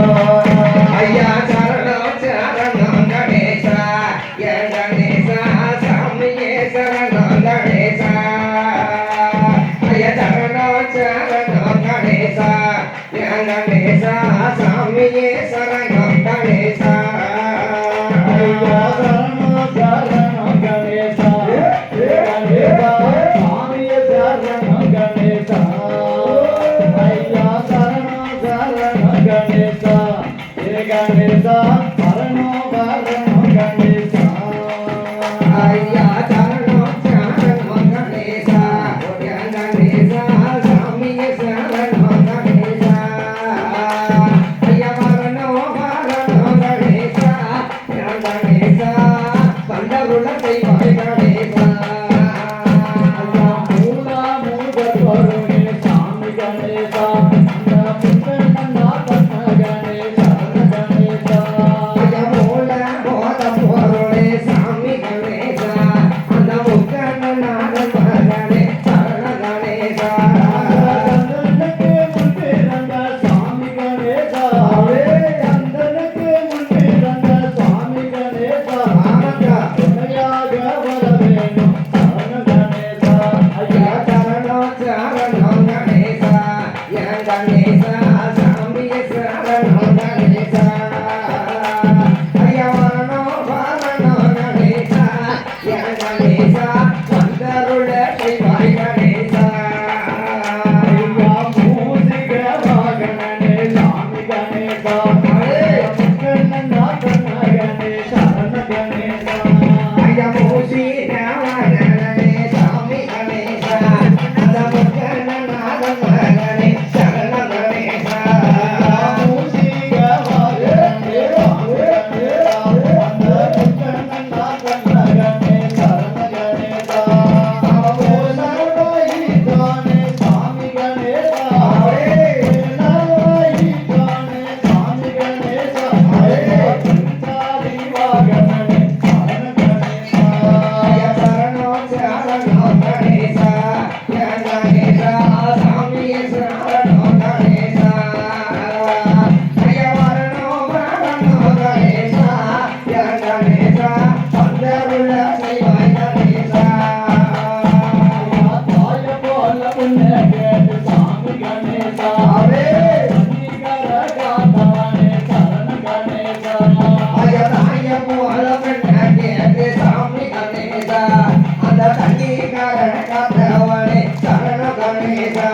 ஐயா சரணம் சரணம் கணேசா என் கணேசா சாமியே சரணம் கணேசா ஐயா சரணம் சரணம் கணேசா என் கணேசா சாமியே சரணம் கணேசா ஐயா சரணம் சரணம் கணேசா கணேசா சாமியே சரணம் கணேசா ஐயா சரணம் சரணம் கணேசா கணேசா சரணம் சரணம் கணேசா ஐயா சரணம் சரணம் கணேசா கணேசா சாமியே சரணம் கணேசா ஐயா மரணம் மரணம் கணேசா கணேசா பண்டருள செய்வாய் கணேசா ஐயா மூலா மூல பொருளே சாமி கணேசா கணேசா சாமியே சரணம் கணேசா ஐயா வரணும் வரணும் கணேசா என் கணேசா வந்தருள செய்வாய் கணேசா ஐயா மூசிக வாகனே சாமி கணேசா கண்ணா கணேசா கணேசா ஐயா மூசிக வாகனே சாமி கணேசா அந்த முக்கண்ண நாதமகனே அந்த தண்ணி காரண சரண கணேசா